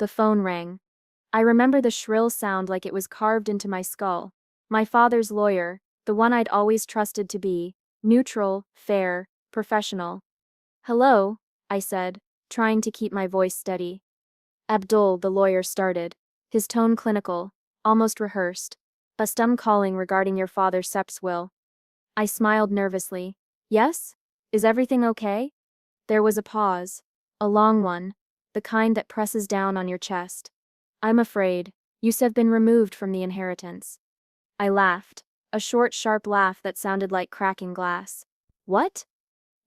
The phone rang. I remember the shrill sound like it was carved into my skull. My father's lawyer, the one I'd always trusted to be neutral, fair, professional. "Hello," I said, trying to keep my voice steady. Abdul, the lawyer started, his tone clinical, almost rehearsed. "Bastum calling regarding your father Sep's will." I smiled nervously. "Yes? Is everything okay?" There was a pause. A long one. The kind that presses down on your chest. "I'm afraid. You've been removed from the inheritance." I laughed. A short, sharp laugh that sounded like cracking glass. "What?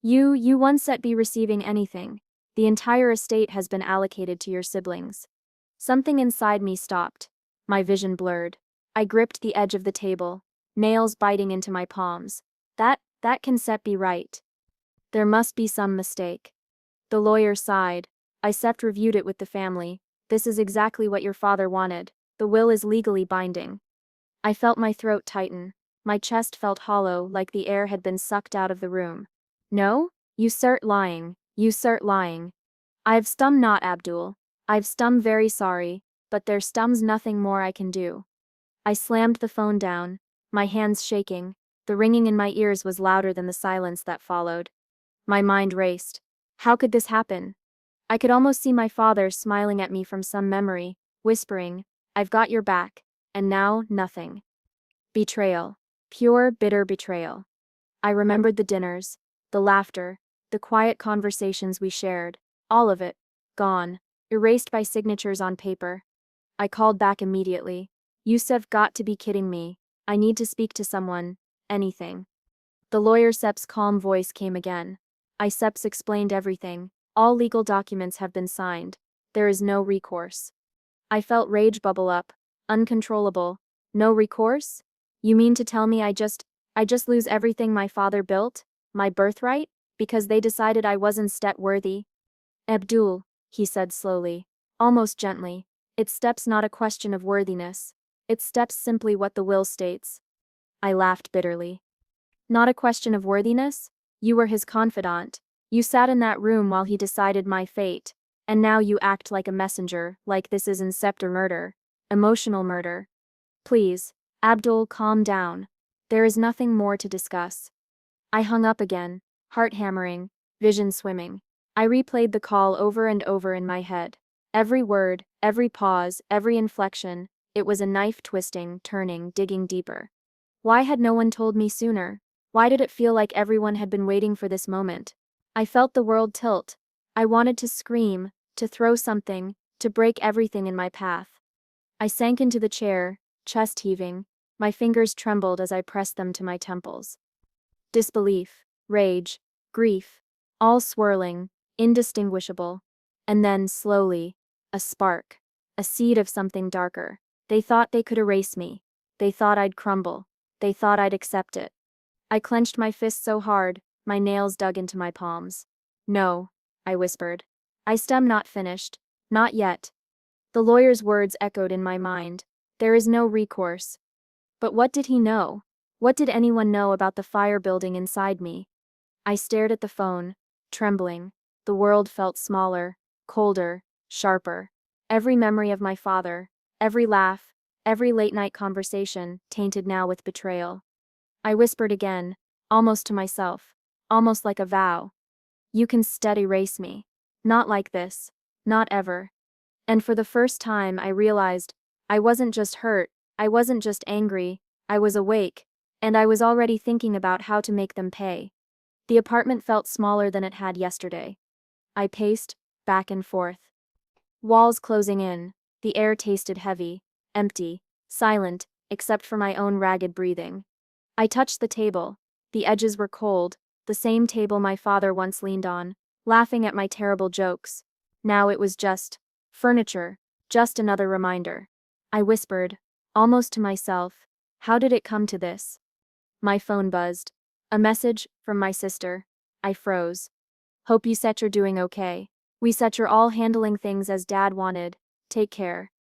You won't be receiving anything. The entire estate has been allocated to your siblings." Something inside me stopped. My vision blurred. I gripped the edge of the table, nails biting into my palms. That can't be right. There must be some mistake. The lawyer sighed. "I reviewed it with the family. This is exactly what your father wanted. The will is legally binding." I felt my throat tighten. My chest felt hollow, like the air had been sucked out of the room. "No? You cert lying. You cert lying." "I've stum not Abdul. I've stum very sorry, but there stum's nothing more I can do." I slammed the phone down, my hands shaking. The ringing in my ears was louder than the silence that followed. My mind raced. How could this happen? I could almost see my father smiling at me from some memory, whispering, "I've got your back," and now nothing. Betrayal. Pure, bitter betrayal. I remembered the dinners, the laughter, the quiet conversations we shared, all of it, gone, erased by signatures on paper. I called back immediately. "You've got to be kidding me. I need to speak to someone, anything." The lawyer Sep's calm voice came again. Seps explained everything. "All legal documents have been signed. There is no recourse." I felt rage bubble up, uncontrollable. "No recourse? You mean to tell me I just lose everything my father built? My birthright? Because they decided I wasn't step worthy?" "Abdul," he said slowly, almost gently, "it's steps not a question of worthiness. It's steps simply what the will states." I laughed bitterly. "Not a question of worthiness? You were his confidant. You sat in that room while he decided my fate. And now you act like a messenger, like this is incept or murder. Emotional murder." "Please, Abdul, calm down. There is nothing more to discuss." I hung up again, heart hammering, vision swimming. I replayed the call over and over in my head. Every word, every pause, every inflection, it was a knife twisting, turning, digging deeper. Why had no one told me sooner? Why did it feel like everyone had been waiting for this moment? I felt the world tilt. I wanted to scream, to throw something, to break everything in my path. I sank into the chair, chest heaving. My fingers trembled as I pressed them to my temples. Disbelief, rage, grief, all swirling, indistinguishable. And then, slowly, a spark, a seed of something darker. They thought they could erase me. They thought I'd crumble. They thought I'd accept it. I clenched my fist so hard, my nails dug into my palms. "No," I whispered. "I'm not finished. Not yet." The lawyer's words echoed in my mind. There is no recourse. But what did he know? What did anyone know about the fire building inside me? I stared at the phone, trembling. The world felt smaller, colder, sharper. Every memory of my father, every laugh, every late-night conversation, tainted now with betrayal. I whispered again, almost to myself, almost like a vow. "You can erase me. Not like this. Not ever." And for the first time I realized, I wasn't just hurt, I wasn't just angry, I was awake, and I was already thinking about how to make them pay. The apartment felt smaller than it had yesterday. I paced, back and forth. Walls closing in, the air tasted heavy, empty, silent, except for my own ragged breathing. I touched the table. The edges were cold, the same table my father once leaned on, laughing at my terrible jokes. Now it was just furniture, just another reminder. I whispered, almost to myself, "How did it come to this?" My phone buzzed. A message from my sister. I froze. "Hope you're doing okay. You're all handling things as Dad wanted. Take care."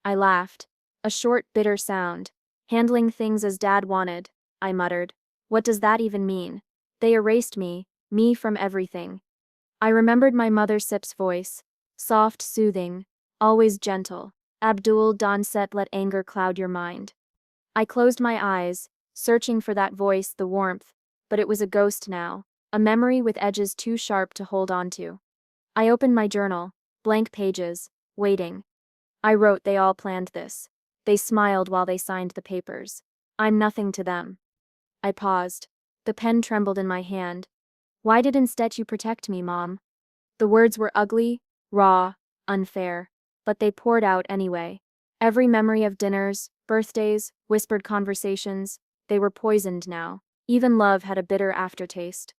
I laughed. A short, bitter sound. "Handling things as Dad wanted," I muttered. "What does that even mean? They erased me from everything." I remembered my mother Sip's voice. Soft, soothing. always gentle. Abdul Donset, let anger cloud your mind. I closed my eyes, searching for that voice, the warmth, but it was a ghost now, a memory with edges too sharp to hold on to. I opened my journal, blank pages, waiting. I wrote, they all planned this. They smiled while they signed the papers. I'm nothing to them. I paused. The pen trembled in my hand. Why did instead you protect me, Mom? The words were ugly, raw, unfair, but they poured out anyway. Every memory of dinners, birthdays, whispered conversations, they were poisoned now. Even love had a bitter aftertaste.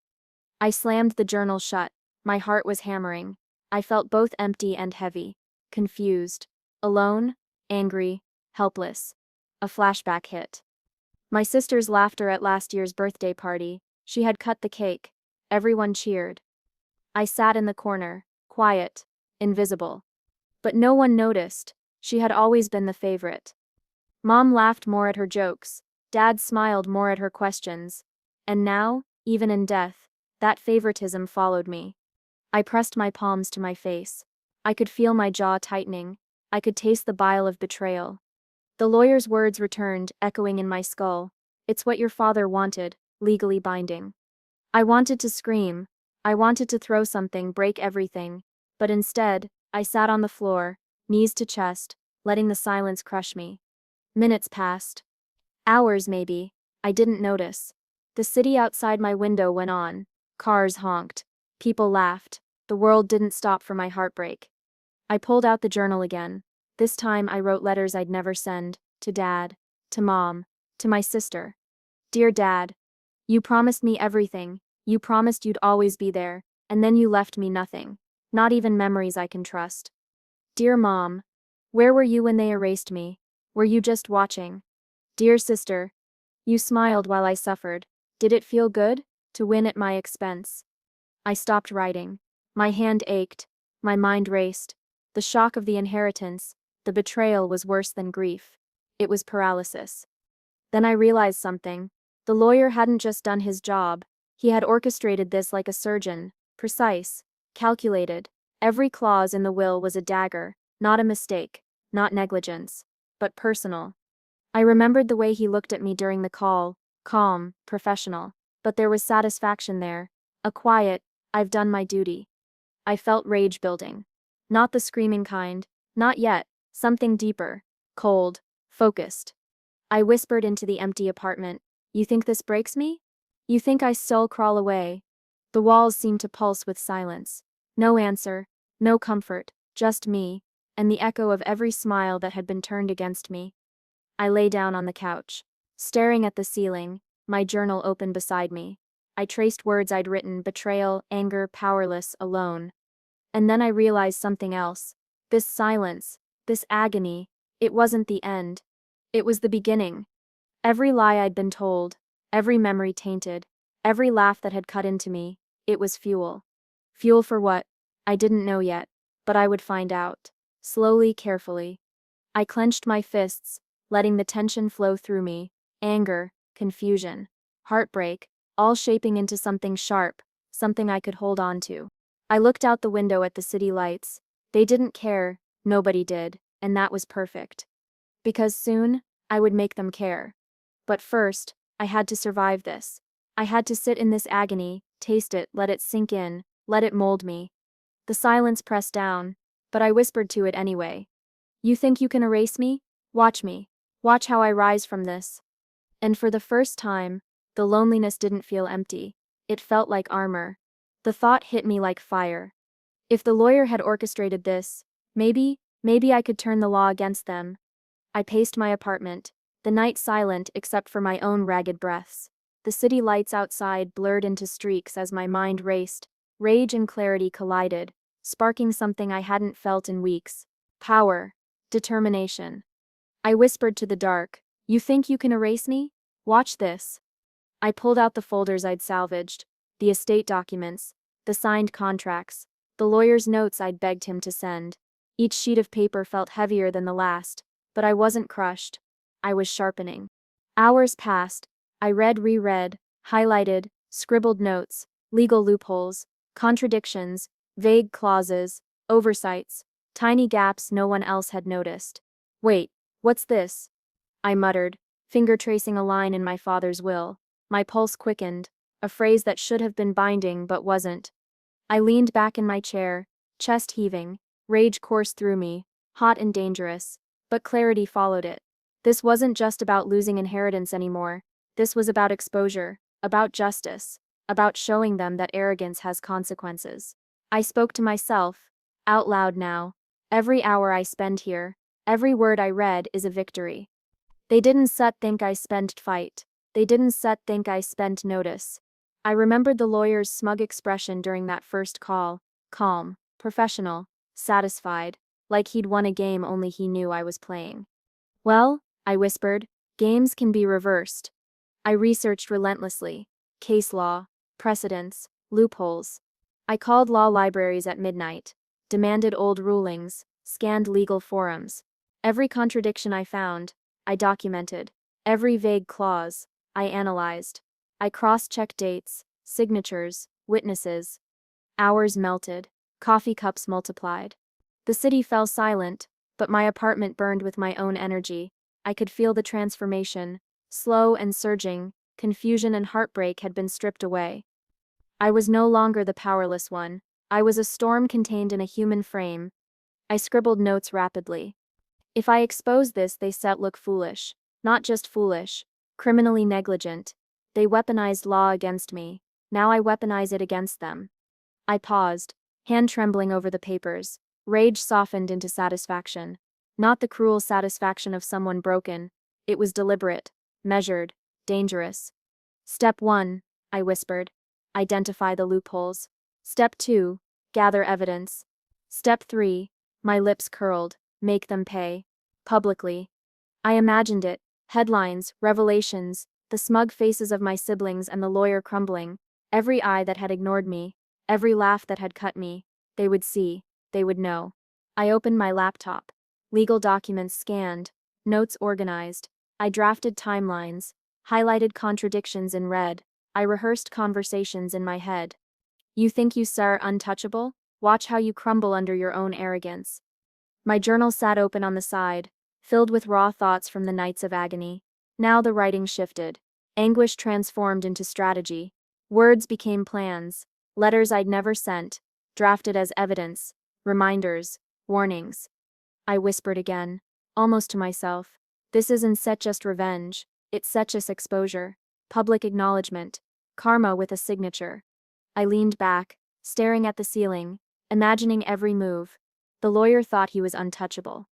I slammed the journal shut. My heart was hammering. I felt both empty and heavy, confused, alone, angry, helpless. A flashback hit. My sister's laughter at last year's birthday party. She had cut the cake. Everyone cheered. I sat in the corner, quiet, invisible. But no one noticed. She had always been the favorite. Mom laughed more at her jokes. Dad smiled more at her questions. And now, even in death, that favoritism followed me. I pressed my palms to my face. I could feel my jaw tightening. I could taste the bile of betrayal. The lawyer's words returned, echoing in my skull. It's what your father wanted, legally binding. I wanted to scream. I wanted to throw something, break everything. But instead, I sat on the floor, knees to chest, letting the silence crush me. Minutes passed. Hours, maybe. I didn't notice. The city outside my window went on. Cars honked. People laughed. The world didn't stop for my heartbreak. I pulled out the journal again. This time I wrote letters I'd never send, to Dad, to Mom, to my sister. Dear Dad, you promised me everything. You promised you'd always be there, and then you left me nothing. Not even memories I can trust. Dear Mom, where were you when they erased me? Were you just watching? Dear sister, you smiled while I suffered. Did it feel good, to win at my expense? I stopped writing. My hand ached. My mind raced. The shock of the inheritance, the betrayal was worse than grief. It was paralysis. Then I realized something. The lawyer hadn't just done his job. He had orchestrated this like a surgeon, precise, calculated. Every clause in the will was a dagger, not a mistake, not negligence, but personal. I remembered the way he looked at me during the call, calm, professional, but there was satisfaction there, a quiet, I've done my duty. I felt rage building. Not the screaming kind, not yet, something deeper, cold, focused. I whispered into the empty apartment, you think this breaks me? You think I still crawl away? The walls seemed to pulse with silence. No answer, no comfort, just me, and the echo of every smile that had been turned against me. I lay down on the couch, staring at the ceiling, my journal open beside me. I traced words I'd written, betrayal, anger, powerless, alone. And then I realized something else. This silence, this agony, it wasn't the end. It was the beginning. Every lie I'd been told, every memory tainted, every laugh that had cut into me, it was fuel. Fuel for what? I didn't know yet, but I would find out. Slowly, carefully. I clenched my fists, letting the tension flow through me, anger, confusion, heartbreak, all shaping into something sharp, something I could hold on to. I looked out the window at the city lights. They didn't care, nobody did, and that was perfect. Because soon, I would make them care. But first, I had to survive this. I had to sit in this agony, taste it, let it sink in, let it mold me. The silence pressed down, but I whispered to it anyway. You think you can erase me? Watch me. Watch how I rise from this. And for the first time, the loneliness didn't feel empty. It felt like armor. The thought hit me like fire. If the lawyer had orchestrated this, maybe I could turn the law against them. I paced my apartment, the night silent except for my own ragged breaths. The city lights outside blurred into streaks as my mind raced. Rage and clarity collided, sparking something I hadn't felt in weeks. Power. Determination. I whispered to the dark, you think you can erase me? Watch this. I pulled out the folders I'd salvaged, the estate documents, the signed contracts, the lawyer's notes I'd begged him to send. Each sheet of paper felt heavier than the last, but I wasn't crushed. I was sharpening. Hours passed. I reread, highlighted, scribbled notes, legal loopholes, contradictions, vague clauses, oversights. tiny gaps no one else had noticed. Wait, what's this? I muttered, finger tracing a line in my father's will. My pulse quickened, a phrase that should have been binding but wasn't. I leaned back in my chair, chest heaving, rage coursed through me, hot and dangerous, but clarity followed it. This wasn't just about losing inheritance anymore. This was about exposure, about justice, about showing them that arrogance has consequences. I spoke to myself, out loud now. Every hour I spend here, every word I read is a victory. They didn't think I spent fight. They didn't think I spent notice. I remembered the lawyer's smug expression during that first call, calm, professional, satisfied, like he'd won a game only he knew I was playing. Well, I whispered, games can be reversed. I researched relentlessly. Case law, precedents, loopholes. I called law libraries at midnight, demanded old rulings, scanned legal forums. Every contradiction I found, I documented. Every vague clause, I analyzed. I cross-checked dates, signatures, witnesses. Hours melted, coffee cups multiplied. The city fell silent, but my apartment burned with my own energy. I could feel the transformation, slow and surging. Confusion and heartbreak had been stripped away. I was no longer the powerless one. I was a storm contained in a human frame. I scribbled notes rapidly. If I expose this, they said look foolish. Not just foolish, criminally negligent. They weaponized law against me. Now I weaponize it against them. I paused, hand trembling over the papers. Rage softened into satisfaction. Not the cruel satisfaction of someone broken. It was deliberate, measured, dangerous. Step 1, I whispered. Identify the loopholes. Step 2, gather evidence. Step 3, my lips curled, make them pay. Publicly. I imagined it, headlines, revelations, the smug faces of my siblings and the lawyer crumbling, every eye that had ignored me, every laugh that had cut me. They would see, they would know. I opened my laptop. Legal documents scanned, notes organized. I drafted timelines, highlighted contradictions in red. I rehearsed conversations in my head. You think you are untouchable? Watch how you crumble under your own arrogance. My journal sat open on the side, filled with raw thoughts from the nights of agony. Now the writing shifted. Anguish transformed into strategy. Words became plans. Letters I'd never sent, drafted as evidence, reminders, warnings. I whispered again, almost to myself. This isn't set just revenge, it's set just exposure, public acknowledgement, karma with a signature. I leaned back, staring at the ceiling, imagining every move. The lawyer thought he was untouchable.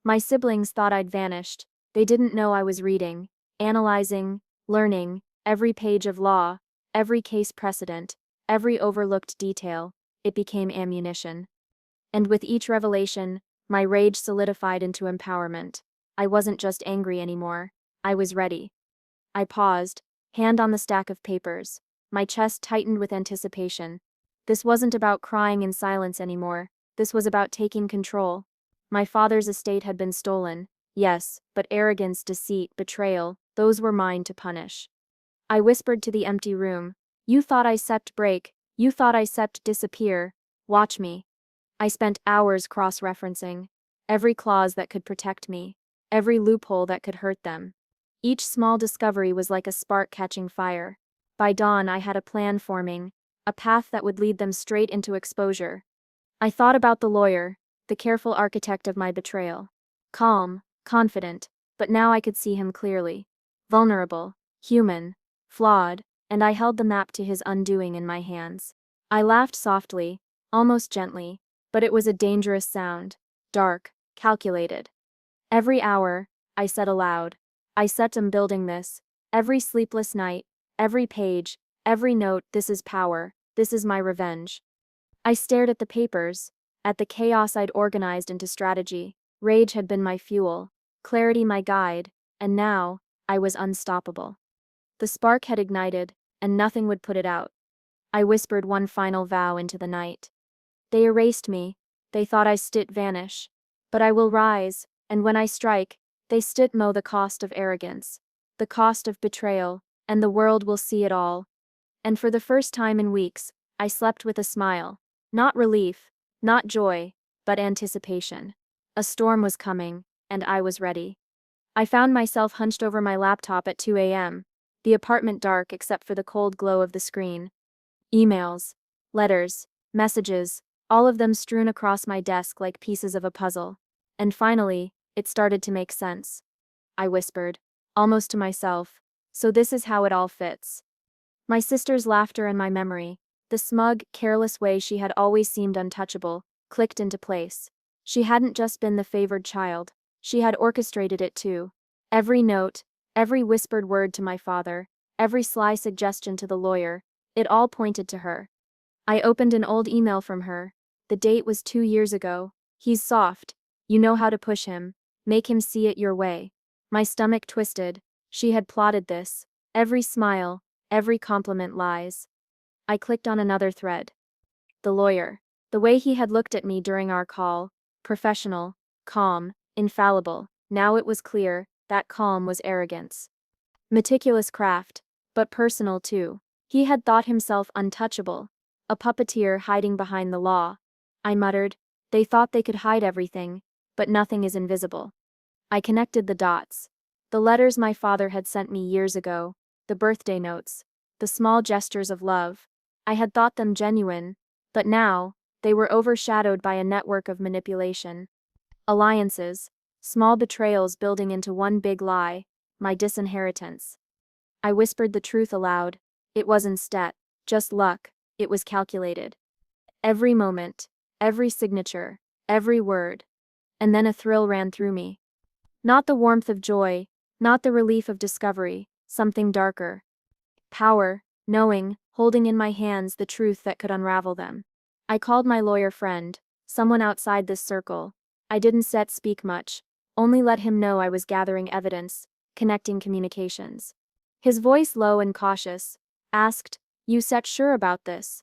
My siblings thought I'd vanished. They didn't know I was reading, analyzing, learning, every page of law, every case precedent, every overlooked detail. It became ammunition. And with each revelation, my rage solidified into empowerment. I wasn't just angry anymore. I was ready. I paused, hand on the stack of papers. My chest tightened with anticipation. This wasn't about crying in silence anymore. This was about taking control. My father's estate had been stolen, yes, but arrogance, deceit, betrayal, those were mine to punish. I whispered to the empty room. You thought I sept break. You thought I sept disappear. Watch me. I spent hours cross-referencing. Every clause that could protect me. Every loophole that could hurt them. Each small discovery was like a spark catching fire. By dawn I had a plan forming, a path that would lead them straight into exposure. I thought about the lawyer, the careful architect of my betrayal. Calm, confident, but now I could see him clearly. Vulnerable, human, flawed, and I held the map to his undoing in my hands. I laughed softly, almost gently, but it was a dangerous sound, dark, calculated. Every hour, I said aloud, I set am building this. Every sleepless night, every page, every note, this is power, this is my revenge. I stared at the papers, at the chaos I'd organized into strategy. Rage had been my fuel, clarity my guide, and now, I was unstoppable. The spark had ignited, and nothing would put it out. I whispered one final vow into the night. They erased me, they thought I stit vanish. But I will rise, and when I strike, they stit know the cost of arrogance, the cost of betrayal, and the world will see it all. And for the first time in weeks, I slept with a smile. Not relief, not joy, but anticipation. A storm was coming, and I was ready. I found myself hunched over my laptop at 2 a.m., the apartment dark except for the cold glow of the screen. Emails, letters, messages, all of them strewn across my desk like pieces of a puzzle. And finally, it started to make sense. I whispered, almost to myself, so this is how it all fits. My sister's laughter and my memory, the smug, careless way she had always seemed untouchable, clicked into place. She hadn't just been the favored child, she had orchestrated it too. Every note, every whispered word to my father, every sly suggestion to the lawyer, it all pointed to her. I opened an old email from her. The date was 2 years ago. He's soft. You know how to push him. Make him see it your way. My stomach twisted. She had plotted this. Every smile, every compliment lies. I clicked on another thread. The lawyer. The way he had looked at me during our call. Professional, calm, infallible. Now it was clear, that calm was arrogance. Meticulous craft, but personal too. He had thought himself untouchable. A puppeteer hiding behind the law. I muttered, they thought they could hide everything, but nothing is invisible. I connected the dots. The letters my father had sent me years ago, the birthday notes, the small gestures of love. I had thought them genuine, but now, they were overshadowed by a network of manipulation. Alliances, small betrayals building into one big lie, my disinheritance. I whispered the truth aloud. It wasn't stat, just luck, it was calculated. Every moment, every signature, every word. And then a thrill ran through me. Not the warmth of joy, not the relief of discovery, something darker. Power, knowing, holding in my hands the truth that could unravel them. I called my lawyer friend, someone outside this circle. I didn't speak much, only let him know I was gathering evidence, connecting communications. His voice low and cautious, asked, "You set sure about this?"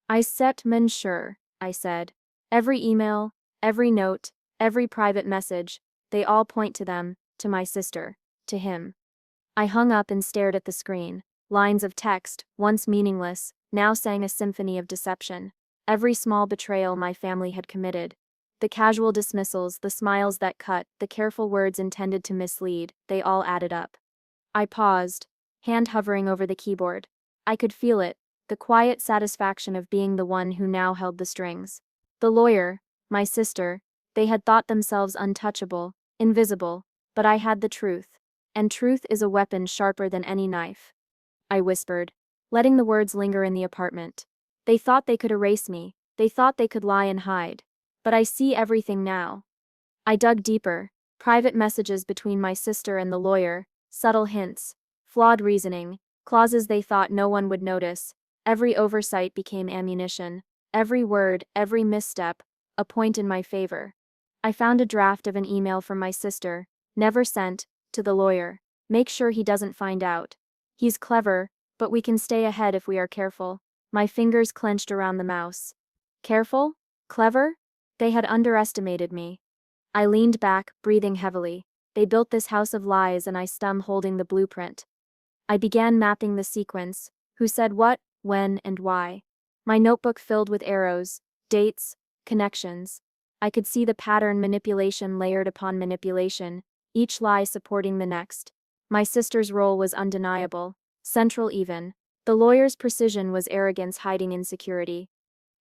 "I set men sure," I said. "Every email, every note, every private message, they all point to them, to my sister, to him." I hung up and stared at the screen. Lines of text, once meaningless, now sang a symphony of deception. Every small betrayal my family had committed. The casual dismissals, the smiles that cut, the careful words intended to mislead, they all added up. I paused, hand hovering over the keyboard. I could feel it, the quiet satisfaction of being the one who now held the strings. The lawyer, my sister, they had thought themselves untouchable, invisible, but I had the truth. And truth is a weapon sharper than any knife. I whispered, letting the words linger in the apartment. They thought they could erase me, they thought they could lie and hide. But I see everything now. I dug deeper, private messages between my sister and the lawyer, subtle hints, flawed reasoning, clauses they thought no one would notice. Every oversight became ammunition, every word, every misstep, a point in my favor. I found a draft of an email from my sister, never sent, to the lawyer. Make sure he doesn't find out. He's clever, but we can stay ahead if we are careful. My fingers clenched around the mouse. Careful? Clever? They had underestimated me. I leaned back, breathing heavily. They built this house of lies and I stood holding the blueprint. I began mapping the sequence, who said what, when, and why. My notebook filled with arrows, dates, connections. I could see the pattern, manipulation layered upon manipulation, each lie supporting the next. My sister's role was undeniable, central even. The lawyer's precision was arrogance hiding insecurity.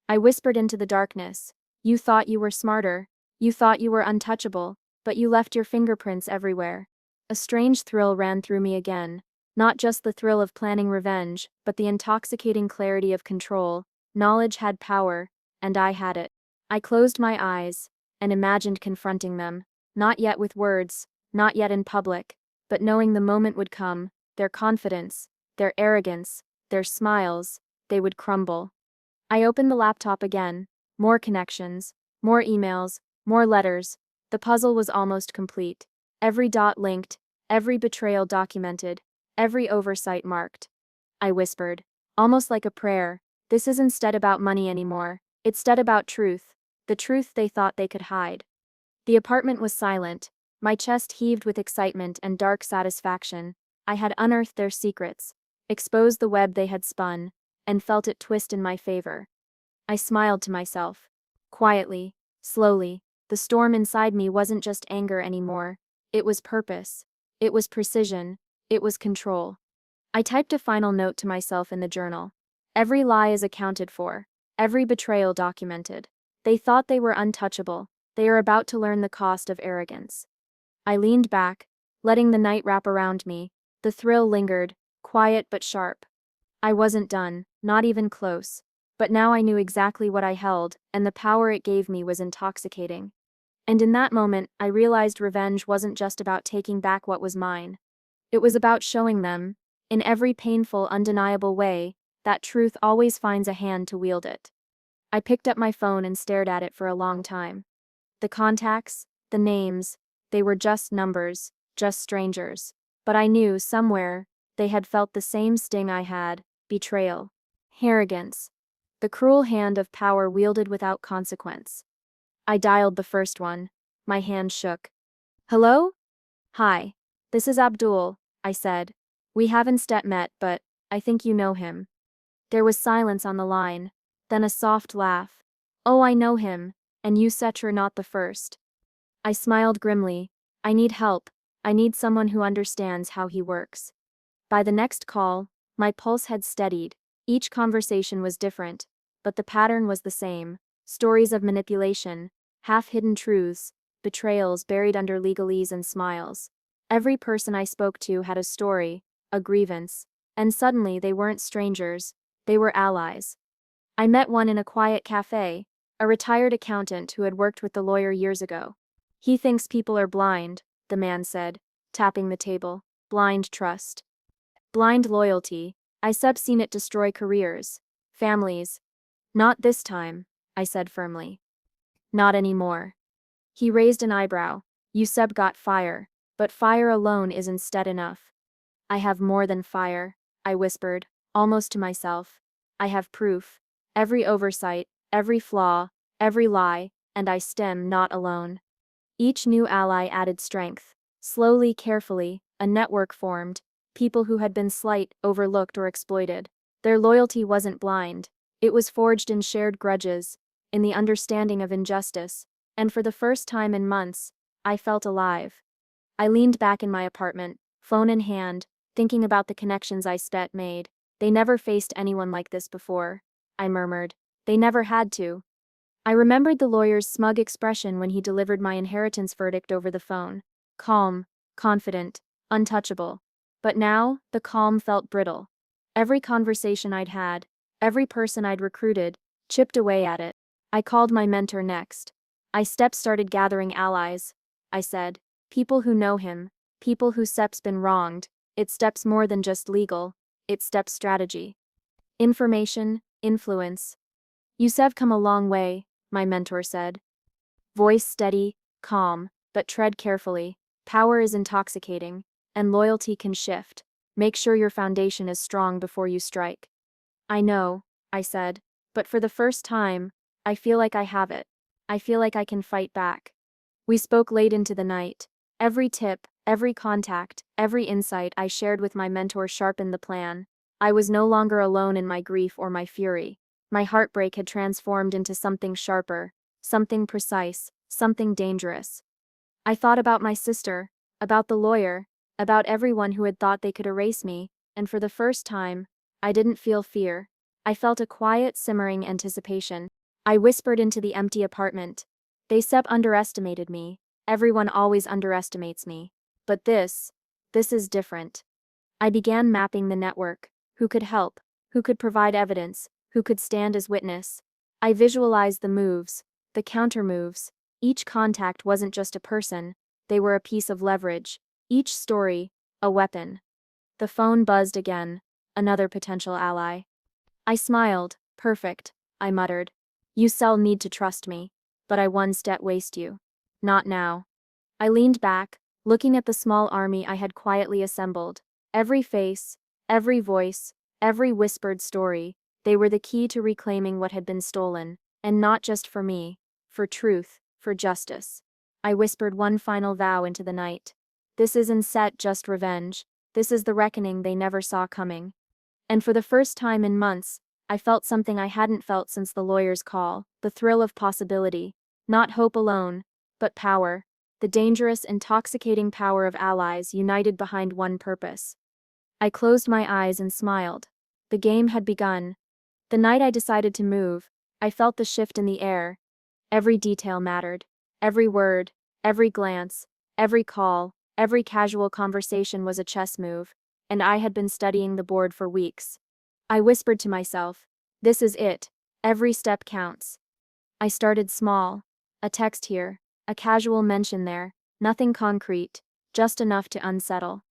I whispered into the darkness. You thought you were smarter. You thought you were untouchable, but you left your fingerprints everywhere. A strange thrill ran through me again. Not just the thrill of planning revenge, but the intoxicating clarity of control. Knowledge had power, and I had it. I closed my eyes, and imagined confronting them, not yet with words, not yet in public, but knowing the moment would come, their confidence, their arrogance, their smiles, they would crumble. I opened the laptop again, more connections, more emails, more letters. The puzzle was almost complete. Every dot linked, every betrayal documented, every oversight marked. I whispered, almost like a prayer, this is instead about money anymore, it's instead about truth, the truth they thought they could hide. The apartment was silent, my chest heaved with excitement and dark satisfaction. I had unearthed their secrets, exposed the web they had spun, and felt it twist in my favor. I smiled to myself. Quietly, Slowly, the storm inside me wasn't just anger anymore. It was purpose. It was precision. It was control. I typed a final note to myself in the journal. Every lie is accounted for. Every betrayal documented. They thought they were untouchable. They are about to learn the cost of arrogance. I leaned back, letting the night wrap around me. The thrill lingered, quiet but sharp. I wasn't done, not even close. But now I knew exactly what I held, and the power it gave me was intoxicating. And in that moment, I realized revenge wasn't just about taking back what was mine. It was about showing them, in every painful, undeniable way, that truth always finds a hand to wield it. I picked up my phone and stared at it for a long time. The contacts, the names, they were just numbers, just strangers. But I knew, somewhere, they had felt the same sting I had: betrayal. Arrogance. The cruel hand of power wielded without consequence. I dialed the first one. My hand shook. Hello? Hi. This is Abdul, I said. We haven't yet met, but I think you know him. There was silence on the line, then a soft laugh. Oh, I know him, and you are not the first. I smiled grimly. I need help. I need someone who understands how he works. By the next call, my pulse had steadied. Each conversation was different, but the pattern was the same. Stories of manipulation, half-hidden truths, betrayals buried under legalese and smiles. Every person I spoke to had a story, a grievance, and suddenly they weren't strangers, they were allies. I met one in a quiet cafe, a retired accountant who had worked with the lawyer years ago. He thinks people are blind, the man said, tapping the table. Blind trust. Blind loyalty. I've seen it destroy careers, families. Not this time, I said firmly. Not anymore. He raised an eyebrow. You got fire, but fire alone isn't stead enough. I have more than fire, I whispered, almost to myself. I have proof. Every oversight, every flaw, every lie, and I stem not alone. Each new ally added strength. Slowly, carefully, a network formed. People who had been slight, overlooked, or exploited. Their loyalty wasn't blind. It was forged in shared grudges, in the understanding of injustice, and for the first time in months, I felt alive. I leaned back in my apartment, phone in hand, thinking about the connections I made. They never faced anyone like this before, I murmured. They never had to. I remembered the lawyer's smug expression when he delivered my inheritance verdict over the phone. Calm, confident, untouchable. But now, the calm felt brittle. Every conversation I'd had, every person I'd recruited, chipped away at it. I called my mentor next. Started gathering allies. I said, people who know him, people whose steps been wronged. It steps more than just legal, it steps strategy. Information, influence. You've come a long way, my mentor said. Voice steady, calm, but tread carefully. Power is intoxicating, and loyalty can shift. Make sure your foundation is strong before you strike. I know, I said, but for the first time, I feel like I have it. I feel like I can fight back. We spoke late into the night. Every tip, every contact, every insight I shared with my mentor sharpened the plan. I was no longer alone in my grief or my fury. My heartbreak had transformed into something sharper, something precise, something dangerous. I thought about my sister, about the lawyer, about everyone who had thought they could erase me, and for the first time, I didn't feel fear. I felt a quiet, simmering anticipation. I whispered into the empty apartment. They underestimated me. Everyone always underestimates me. But this is different. I began mapping the network. Who could help? Who could provide evidence? Who could stand as witness? I visualized the moves, the counter-moves. Each contact wasn't just a person, they were a piece of leverage. Each story, a weapon. The phone buzzed again, another potential ally. I smiled. Perfect, I muttered. You need to trust me, but I waste you. Not now. I leaned back, looking at the small army I had quietly assembled. Every face, every voice, every whispered story, they were the key to reclaiming what had been stolen, and not just for me, for truth, for justice. I whispered one final vow into the night. This isn't just revenge, this is the reckoning they never saw coming. And for the first time in months, I felt something I hadn't felt since the lawyer's call, the thrill of possibility. Not hope alone, but power. The dangerous, intoxicating power of allies united behind one purpose. I closed my eyes and smiled. The game had begun. The night I decided to move, I felt the shift in the air. Every detail mattered. Every word, every glance, every call, every casual conversation was a chess move, and I had been studying the board for weeks. I whispered to myself, "This is it. Every step counts." I started small. A text here, a casual mention there, nothing concrete, just enough to unsettle.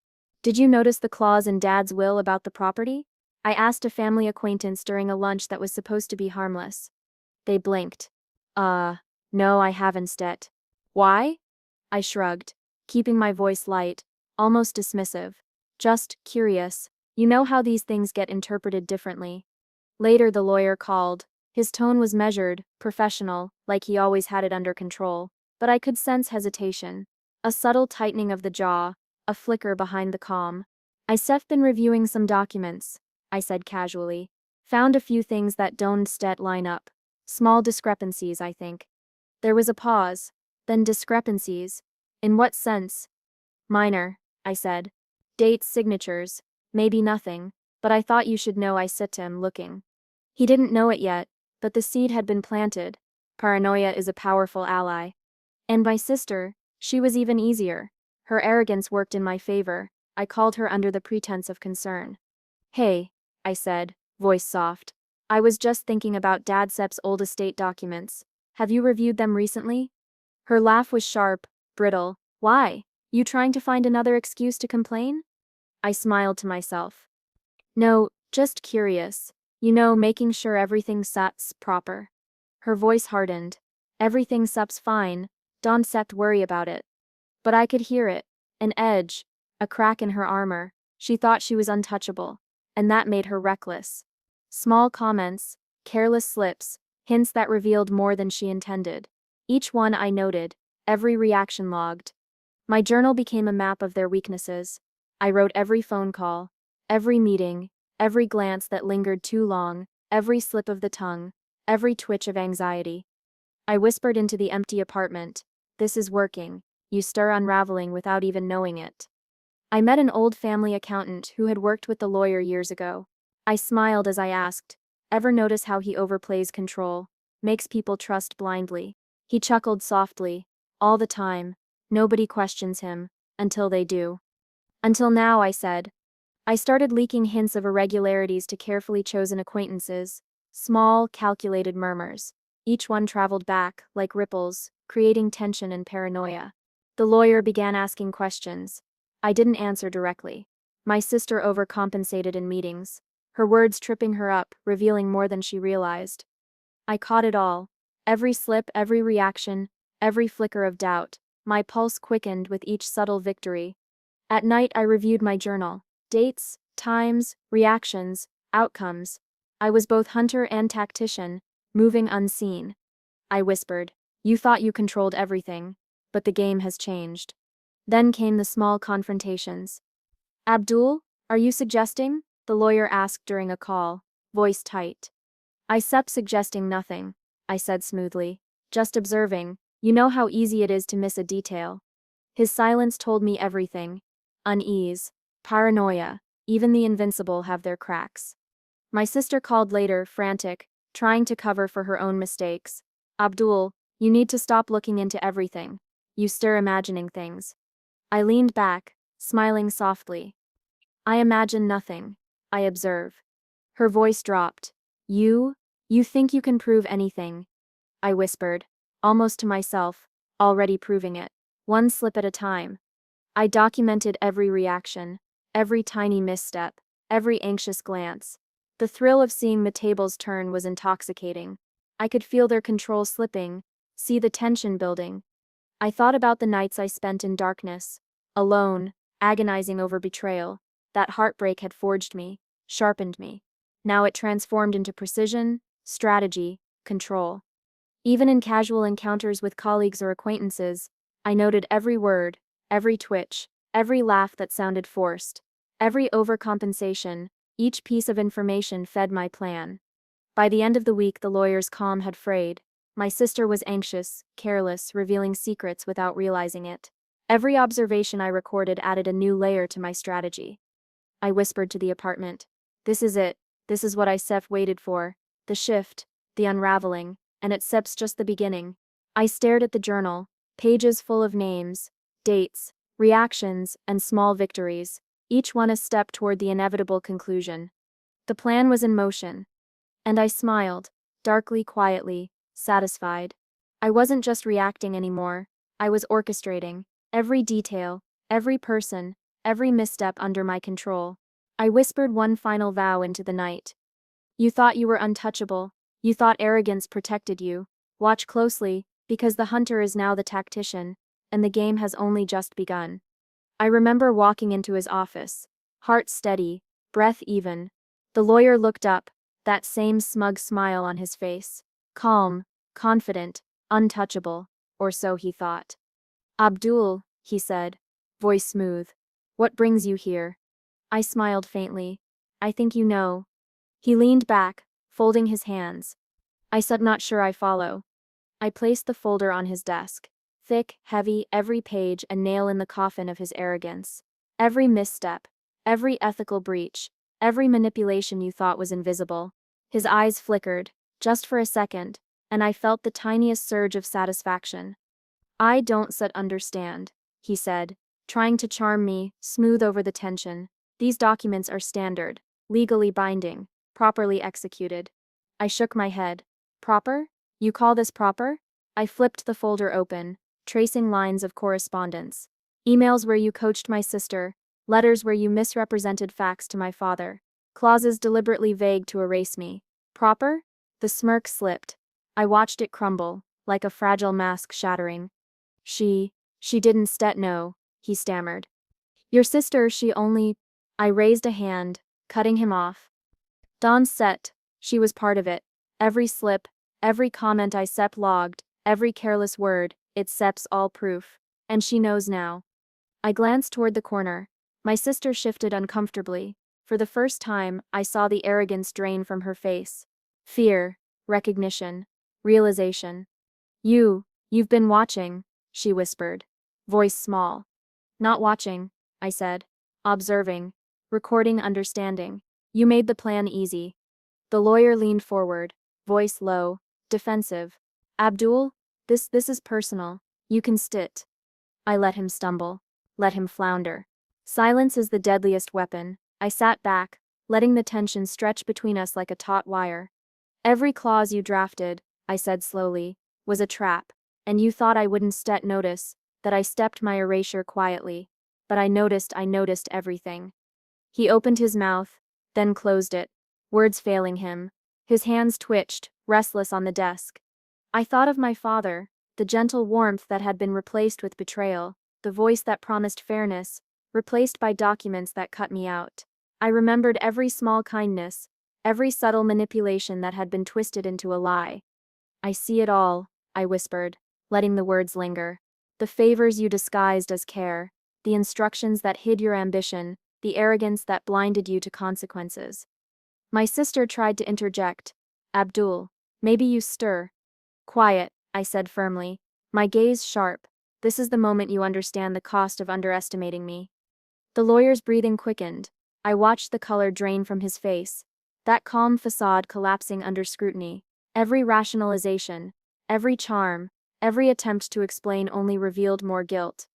"Did you notice the clause in Dad's will about the property?" I asked a family acquaintance during a lunch that was supposed to be harmless. They blinked. No, I haven't yet." "Why?" I shrugged, keeping my voice light, almost dismissive. "Just curious. You know how these things get interpreted differently." Later the lawyer called. His tone was measured, professional, like he always had it under control, but I could sense hesitation. A subtle tightening of the jaw, a flicker behind the calm. "I've been reviewing some documents," I said casually. "Found a few things that don't stet line up. Small discrepancies, I think." There was a pause. Then discrepancies. "In what sense?" "Minor," I said. "Dates, signatures. Maybe nothing, but I thought you should know I sit him looking." He didn't know it yet, but the seed had been planted. Paranoia is a powerful ally. And my sister, she was even easier. Her arrogance worked in my favor. I called her under the pretense of concern. "Hey," I said, voice soft. "I was just thinking about Dad Sep's old estate documents. Have you reviewed them recently?" Her laugh was sharp, brittle. "Why? You trying to find another excuse to complain?" I smiled to myself. "No, just curious. You know, making sure everything sups proper." Her voice hardened. "Everything sups fine. Don't sept worry about it." But I could hear it. An edge. A crack in her armor. She thought she was untouchable. And that made her reckless. Small comments, careless slips, hints that revealed more than she intended. Each one I noted, every reaction logged. My journal became a map of their weaknesses. I wrote every phone call, every meeting, every glance that lingered too long, every slip of the tongue, every twitch of anxiety. I whispered into the empty apartment, "This is working. You stir unraveling without even knowing it." I met an old family accountant who had worked with the lawyer years ago. I smiled as I asked, "Ever notice how he overplays control, makes people trust blindly?" He chuckled softly. "All the time. Nobody questions him, until they do." "Until now," I said. I started leaking hints of irregularities to carefully chosen acquaintances, small, calculated murmurs. Each one traveled back, like ripples, creating tension and paranoia. The lawyer began asking questions. I didn't answer directly. My sister overcompensated in meetings, her words tripping her up, revealing more than she realized. I caught it all. Every slip, every reaction, every flicker of doubt. My pulse quickened with each subtle victory. At night I reviewed my journal. Dates, times, reactions, outcomes. I was both hunter and tactician, moving unseen. I whispered, "You thought you controlled everything, but the game has changed." Then came the small confrontations. "Abdul, are you suggesting?" the lawyer asked during a call, voice tight. "I sup suggesting nothing," I said smoothly. "Just observing. You know how easy it is to miss a detail." His silence told me everything. Unease, paranoia, even the invincible have their cracks. My sister called later, frantic, trying to cover for her own mistakes. "Abdul, you need to stop looking into everything. You stir imagining things." I leaned back, smiling softly. "I imagine nothing. I observe." Her voice dropped. You think you can prove anything," I whispered, almost to myself, already proving it. One slip at a time. I documented every reaction, every tiny misstep, every anxious glance. The thrill of seeing the tables turn was intoxicating. I could feel their control slipping, see the tension building. I thought about the nights I spent in darkness, alone, agonizing over betrayal. That heartbreak had forged me, sharpened me. Now it transformed into precision, strategy, control. Even in casual encounters with colleagues or acquaintances, I noted every word, every twitch, every laugh that sounded forced, every overcompensation. Each piece of information fed my plan. By the end of the week, the lawyer's calm had frayed. My sister was anxious, careless, revealing secrets without realizing it. Every observation I recorded added a new layer to my strategy. I whispered to the apartment. This is it. This is what I waited for. The shift, the unraveling, and it's just the beginning. I stared at the journal, pages full of names, dates, reactions, and small victories, each one a step toward the inevitable conclusion. The plan was in motion. And I smiled, darkly, quietly, satisfied. I wasn't just reacting anymore. I was orchestrating every detail, every person, every misstep under my control. I whispered one final vow into the night. You thought you were untouchable. You thought arrogance protected you. Watch closely, because the hunter is now the tactician, and the game has only just begun. I remember walking into his office, heart steady, breath even. The lawyer looked up, that same smug smile on his face. Calm, confident, untouchable, or so he thought. Abdul, he said, voice smooth. What brings you here? I smiled faintly. I think you know. He leaned back, folding his hands. I said, not sure I follow. I placed the folder on his desk. Thick, heavy, every page a nail in the coffin of his arrogance. Every misstep, every ethical breach, every manipulation you thought was invisible. His eyes flickered, just for a second, and I felt the tiniest surge of satisfaction. I don't understand, he said, trying to charm me, smooth over the tension. These documents are standard, legally binding, properly executed. I shook my head. Proper? You call this proper? I flipped the folder open, tracing lines of correspondence. Emails where you coached my sister, letters where you misrepresented facts to my father, clauses deliberately vague to erase me. Proper? The smirk slipped. I watched it crumble, like a fragile mask shattering. She didn't know, he stammered. Your sister, she only. I raised a hand, cutting him off. Dawn set, she was part of it. Every slip, every comment I logged, every careless word, it's all proof. And she knows now. I glanced toward the corner. My sister shifted uncomfortably. For the first time, I saw the arrogance drain from her face. Fear, recognition, realization. You've been watching, she whispered. Voice small. Not watching, I said. Observing. Recording, understanding. You made the plan easy. The lawyer leaned forward, voice low, defensive. Abdul, this is personal. You can sit. I let him stumble. Let him flounder. Silence is the deadliest weapon. I sat back, letting the tension stretch between us like a taut wire. Every clause you drafted, I said slowly, was a trap, and you thought I wouldn't notice, that I stepped my erasure quietly. But I noticed everything. He opened his mouth, then closed it, words failing him. His hands twitched, restless on the desk. I thought of my father, the gentle warmth that had been replaced with betrayal, the voice that promised fairness, replaced by documents that cut me out. I remembered every small kindness, every subtle manipulation that had been twisted into a lie. I see it all, I whispered, letting the words linger. The favors you disguised as care, the instructions that hid your ambition, the arrogance that blinded you to consequences. My sister tried to interject. Abdul, maybe you stir. Quiet, I said firmly, my gaze sharp. This is the moment you understand the cost of underestimating me. The lawyer's breathing quickened. I watched the color drain from his face, that calm facade collapsing under scrutiny. Every rationalization, every charm, every attempt to explain only revealed more guilt.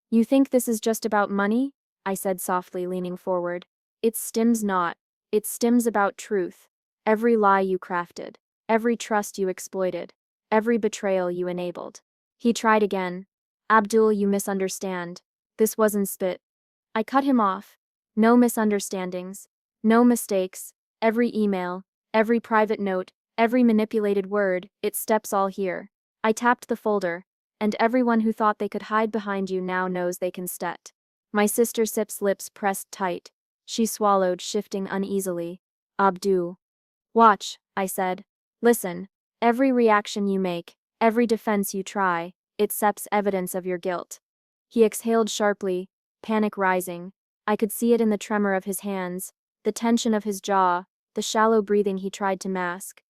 You think this is just about money? I said softly, leaning forward. It stems not. It stems about truth. Every lie you crafted, every trust you exploited, every betrayal you enabled. He tried again. Abdul, you misunderstand. This wasn't spit. I cut him off. No misunderstandings. No mistakes. Every email, every private note, every manipulated word, it steps all here. I tapped the folder, and everyone who thought they could hide behind you now knows they can stet. My sister Sip's lips pressed tight. She swallowed, shifting uneasily. Abdul. Watch, I said. Listen. Every reaction you make, every defense you try, it seps evidence of your guilt. He exhaled sharply, panic rising. I could see it in the tremor of his hands, the tension of his jaw, the shallow breathing he tried to mask.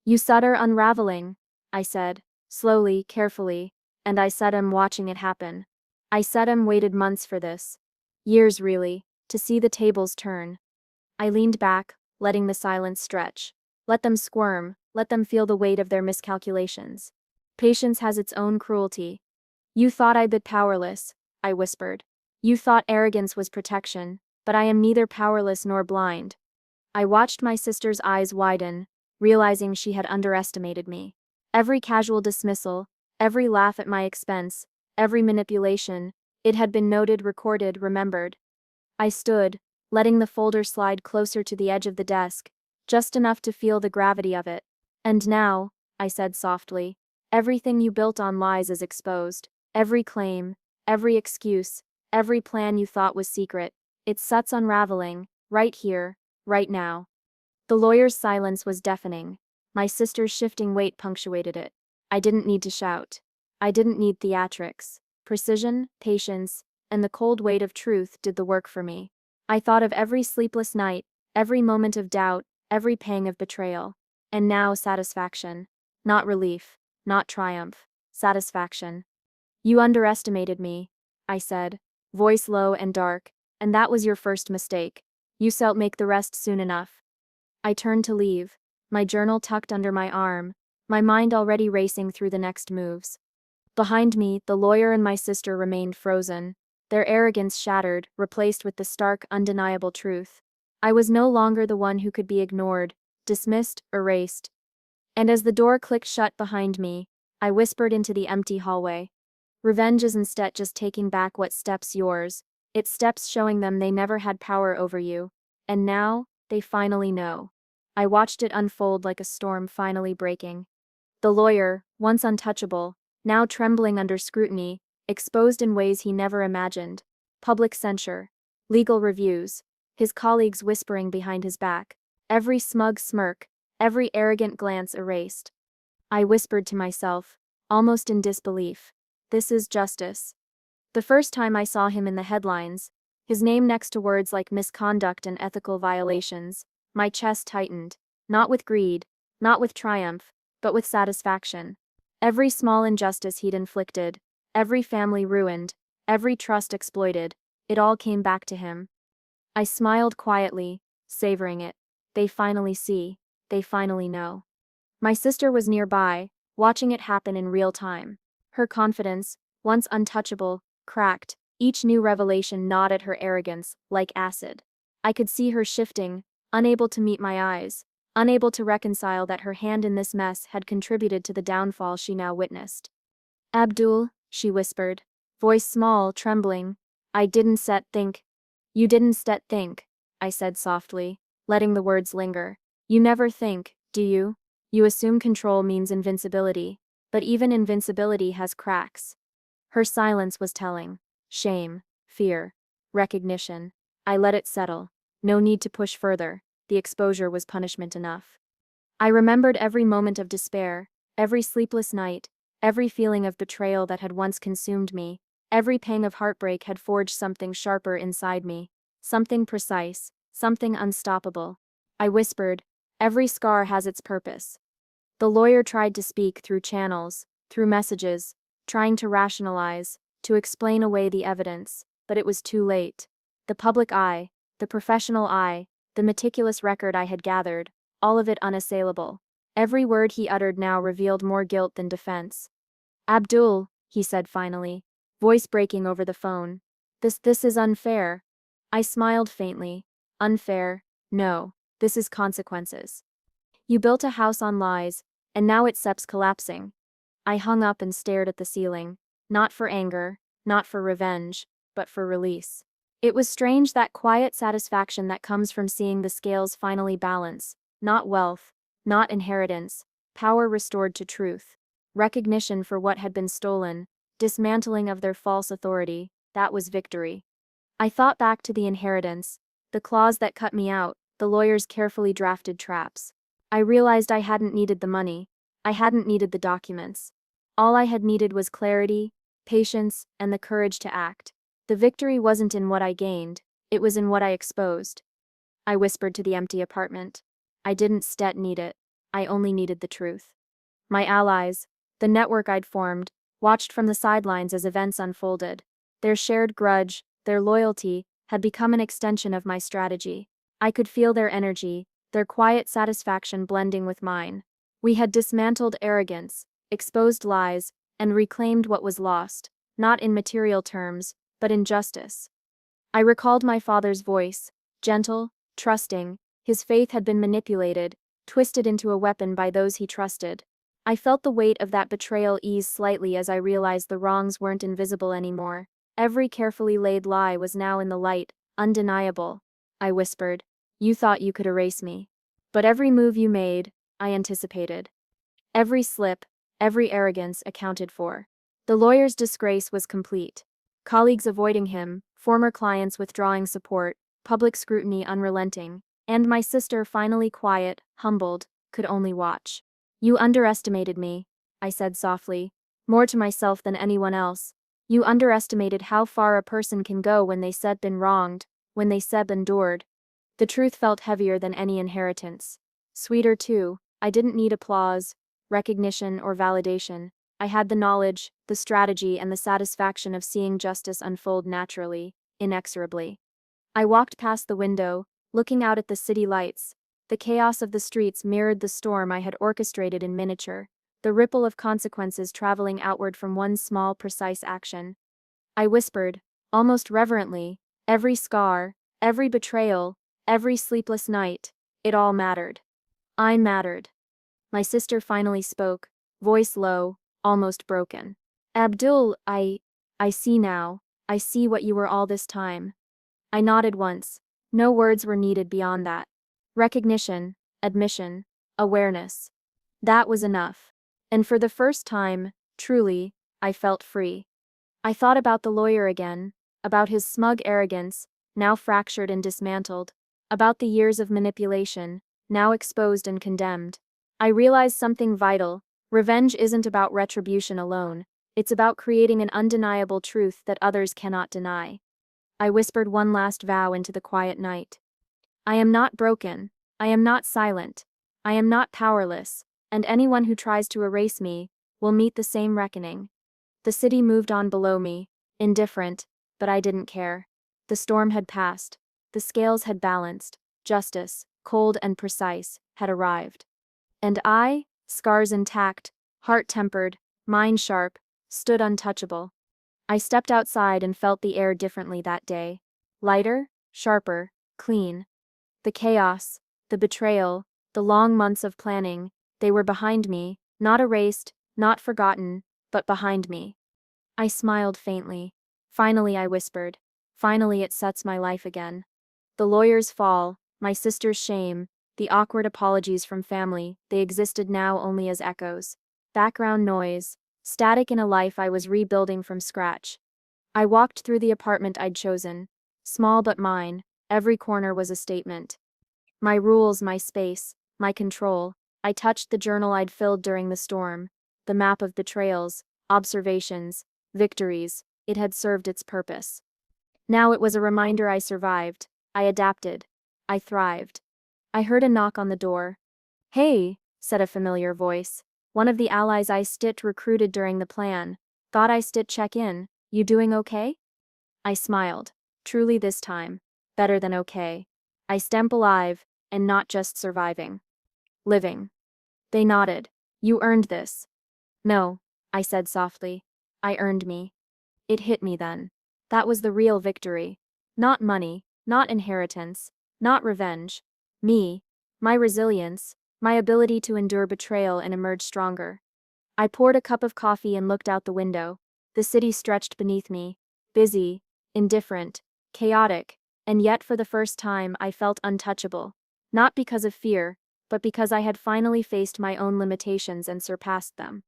You stutter unraveling. I said, slowly, carefully, and I said I'm watching it happen. I said I'm waited months for this. Years, really, to see the tables turn. I leaned back, letting the silence stretch. Let them squirm, let them feel the weight of their miscalculations. Patience has its own cruelty. You thought I'd been powerless, I whispered. You thought arrogance was protection, but I am neither powerless nor blind. I watched my sister's eyes widen, realizing she had underestimated me. Every casual dismissal, every laugh at my expense, every manipulation, it had been noted, recorded, remembered. I stood, letting the folder slide closer to the edge of the desk, just enough to feel the gravity of it. And now, I said softly, everything you built on lies is exposed. Every claim, every excuse, every plan you thought was secret, it suts unraveling, right here, right now. The lawyer's silence was deafening. My sister's shifting weight punctuated it. I didn't need to shout. I didn't need theatrics. Precision, patience, and the cold weight of truth did the work for me. I thought of every sleepless night, every moment of doubt, every pang of betrayal. And now satisfaction. Not relief, not triumph. Satisfaction. You underestimated me, I said, voice low and dark, and that was your first mistake. You shalt make the rest soon enough. I turned to leave, my journal tucked under my arm, my mind already racing through the next moves. Behind me, the lawyer and my sister remained frozen, their arrogance shattered, replaced with the stark, undeniable truth. I was no longer the one who could be ignored, dismissed, erased. And as the door clicked shut behind me, I whispered into the empty hallway. Revenge is instead just taking back what steps yours. It's steps showing them they never had power over you. And now, they finally know. I watched it unfold like a storm finally breaking. The lawyer, once untouchable, now trembling under scrutiny, exposed in ways he never imagined. Public censure, legal reviews, his colleagues whispering behind his back, every smug smirk, every arrogant glance erased. I whispered to myself, almost in disbelief, this is justice. The first time I saw him in the headlines, his name next to words like misconduct and ethical violations, my chest tightened, not with greed, not with triumph, but with satisfaction. Every small injustice he'd inflicted, every family ruined, every trust exploited, it all came back to him. I smiled quietly, savoring it. They finally see, they finally know. My sister was nearby, watching it happen in real time. Her confidence, once untouchable, cracked. Each new revelation gnawed at her arrogance, like acid. I could see her shifting, unable to meet my eyes, unable to reconcile that her hand in this mess had contributed to the downfall she now witnessed. Abdul, she whispered, voice small, trembling. I didn't set think. You didn't set think, I said softly, letting the words linger. You never think, do you? You assume control means invincibility, but even invincibility has cracks. Her silence was telling. Shame, fear, recognition. I let it settle. No need to push further. The exposure was punishment enough. I remembered every moment of despair, every sleepless night, every feeling of betrayal that had once consumed me. Every pang of heartbreak had forged something sharper inside me, something precise, something unstoppable. I whispered, every scar has its purpose. The lawyer tried to speak through channels, through messages, trying to rationalize, to explain away the evidence, but it was too late. The public eye, the professional eye, the meticulous record I had gathered, all of it unassailable. Every word he uttered now revealed more guilt than defense. Abdul, he said finally, voice breaking over the phone. This is unfair. I smiled faintly. Unfair? No. This is consequences. You built a house on lies, and now it steps collapsing. I hung up and stared at the ceiling, not for anger, not for revenge, but for release. It was strange, that quiet satisfaction that comes from seeing the scales finally balance, not wealth, not inheritance, power restored to truth, recognition for what had been stolen, dismantling of their false authority, that was victory. I thought back to the inheritance, the clause that cut me out, the lawyer's carefully drafted traps. I realized I hadn't needed the money, I hadn't needed the documents. All I had needed was clarity, patience, and the courage to act. The victory wasn't in what I gained, it was in what I exposed. I whispered to the empty apartment. I didn't need it, I only needed the truth. My allies, the network I'd formed, watched from the sidelines as events unfolded. Their shared grudge, their loyalty, had become an extension of my strategy. I could feel their energy, their quiet satisfaction blending with mine. We had dismantled arrogance, exposed lies, and reclaimed what was lost, not in material terms, but in justice. I recalled my father's voice, gentle, trusting. His faith had been manipulated, twisted into a weapon by those he trusted. I felt the weight of that betrayal ease slightly as I realized the wrongs weren't invisible anymore. Every carefully laid lie was now in the light, undeniable. I whispered, "You thought you could erase me. But every move you made, I anticipated. Every slip, every arrogance accounted for." The lawyer's disgrace was complete. Colleagues avoiding him, former clients withdrawing support, public scrutiny unrelenting, and my sister finally quiet, humbled, could only watch. "You underestimated me," I said softly, more to myself than anyone else. "You underestimated how far a person can go when they said been wronged, when they said endured." The truth felt heavier than any inheritance. Sweeter too. I didn't need applause, recognition, or validation. I had the knowledge, the strategy, and the satisfaction of seeing justice unfold naturally, inexorably. I walked past the window, looking out at the city lights. The chaos of the streets mirrored the storm I had orchestrated in miniature, the ripple of consequences traveling outward from one small, precise action. I whispered, almost reverently, every scar, every betrayal, every sleepless night, it all mattered. I mattered. My sister finally spoke, voice low, almost broken. "Abdul, I see now. I see what you were all this time." I nodded once. No words were needed beyond that. Recognition, admission, awareness. That was enough. And for the first time, truly, I felt free. I thought about the lawyer again, about his smug arrogance, now fractured and dismantled, about the years of manipulation, now exposed and condemned. I realized something vital. Revenge isn't about retribution alone. It's about creating an undeniable truth that others cannot deny. I whispered one last vow into the quiet night. I am not broken. I am not silent. I am not powerless, and anyone who tries to erase me will meet the same reckoning. The city moved on below me, indifferent, but I didn't care. The storm had passed. The scales had balanced. Justice, cold and precise, had arrived. And I, scars intact, heart tempered, mind sharp, stood untouchable. I stepped outside and felt the air differently that day. Lighter, sharper, clean. The chaos, the betrayal, the long months of planning, they were behind me, not erased, not forgotten, but behind me. I smiled faintly. Finally, I whispered. Finally, it sets my life again. The lawyer's fall, my sister's shame, the awkward apologies from family, they existed now only as echoes. Background noise, static in a life I was rebuilding from scratch. I walked through the apartment I'd chosen. Small but mine, every corner was a statement. My rules, my space, my control. I touched the journal I'd filled during the storm, the map of betrayals, observations, victories. It had served its purpose. Now it was a reminder I survived, I adapted, I thrived. I heard a knock on the door. "Hey," said a familiar voice. "One of the allies I stitched recruited during the plan. Thought I stitched check in. You doing okay?" I smiled. Truly this time. Better than okay. I stemp alive, and not just surviving. Living. They nodded. "You earned this." "No," I said softly. "I earned me." It hit me then. That was the real victory. Not money, not inheritance, not revenge. Me. My resilience, my ability to endure betrayal and emerge stronger. I poured a cup of coffee and looked out the window. The city stretched beneath me. Busy, indifferent, chaotic, and yet for the first time I felt untouchable. Not because of fear, but because I had finally faced my own limitations and surpassed them.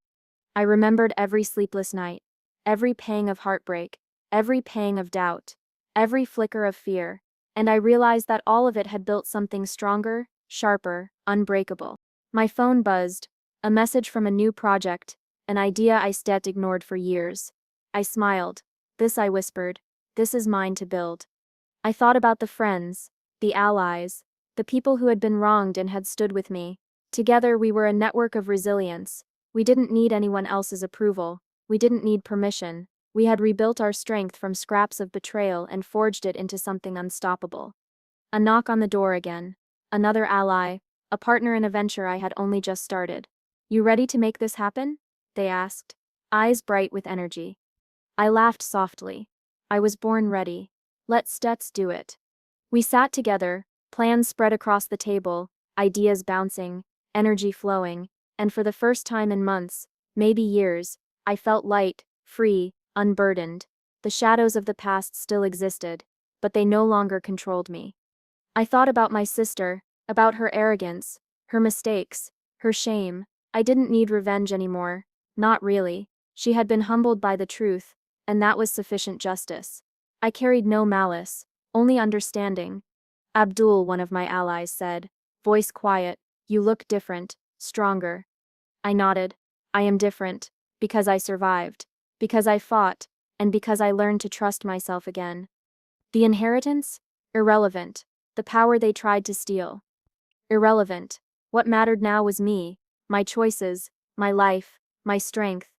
I remembered every sleepless night, every pang of heartbreak, every pang of doubt, every flicker of fear, and I realized that all of it had built something stronger, sharper, unbreakable. My phone buzzed, a message from a new project, an idea I stead ignored for years. I smiled. "This," I whispered, "this is mine to build." I thought about the friends, the allies, the people who had been wronged and had stood with me. Together we were a network of resilience. We didn't need anyone else's approval. We didn't need permission. We had rebuilt our strength from scraps of betrayal and forged it into something unstoppable. A knock on the door again. Another ally, a partner in a venture I had only just started. "You ready to make this happen?" they asked, eyes bright with energy. I laughed softly. I was born ready. Let's do it. We sat together, plans spread across the table, ideas bouncing, energy flowing, and for the first time in months, maybe years, I felt light, free, unburdened. The shadows of the past still existed, but they no longer controlled me. I thought about my sister, about her arrogance, her mistakes, her shame. I didn't need revenge anymore. Not really. She had been humbled by the truth, and that was sufficient justice. I carried no malice, only understanding. "Abdul," one of my allies said, voice quiet, "you look different, stronger." I nodded. "I am different, because I survived, because I fought, and because I learned to trust myself again." The inheritance? Irrelevant. The power they tried to steal? Irrelevant. What mattered now was me, my choices, my life, my strength.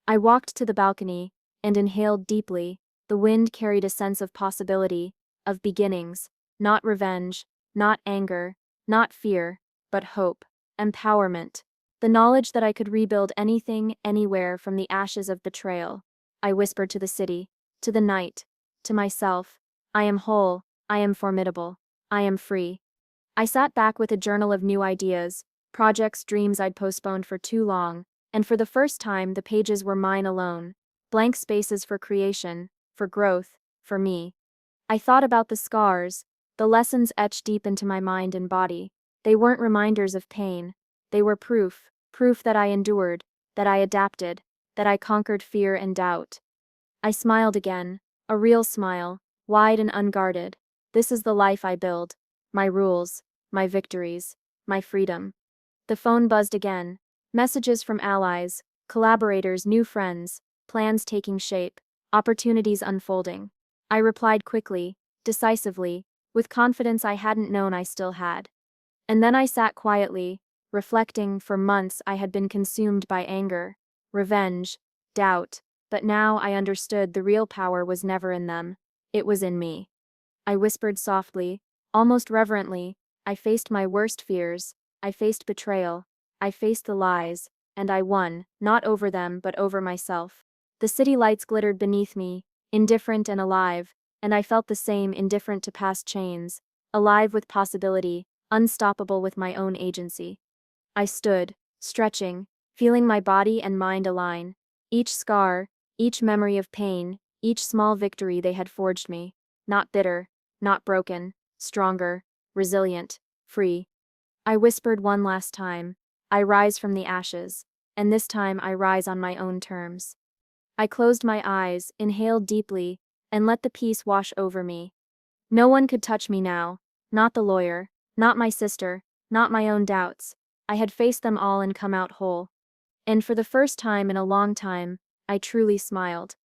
I walked to the balcony and inhaled deeply. The wind carried a sense of possibility, of beginnings, not revenge, not anger, not fear, but hope, empowerment. The knowledge that I could rebuild anything, anywhere from the ashes of betrayal. I whispered to the city, to the night, to myself, "I am whole, I am formidable, I am free." I sat back with a journal of new ideas, projects, dreams I'd postponed for too long, and for the first time the pages were mine alone, blank spaces for creation, for growth, for me. I thought about the scars, the lessons etched deep into my mind and body. They weren't reminders of pain. They were proof that I endured, that I adapted, that I conquered fear and doubt. I smiled again, a real smile, wide and unguarded. This is the life I build. My rules, my victories, my freedom. The phone buzzed again. Messages from allies, collaborators, new friends, plans taking shape, opportunities unfolding. I replied quickly, decisively, with confidence I hadn't known I still had. And then I sat quietly, reflecting. For months I had been consumed by anger, revenge, doubt, but now I understood the real power was never in them. It was in me. I whispered softly, almost reverently. I faced my worst fears. I faced betrayal. I faced the lies, and I won, not over them but over myself. The city lights glittered beneath me, indifferent and alive, and I felt the same, indifferent to past chains, alive with possibility, unstoppable with my own agency. I stood, stretching, feeling my body and mind align. Each scar, each memory of pain, each small victory they had forged me. Not bitter, not broken, stronger, resilient, free. I whispered one last time, "I rise from the ashes, and this time I rise on my own terms." I closed my eyes, inhaled deeply, and let the peace wash over me. No one could touch me now, not the lawyer, not my sister, not my own doubts. I had faced them all and come out whole. And for the first time in a long time, I truly smiled.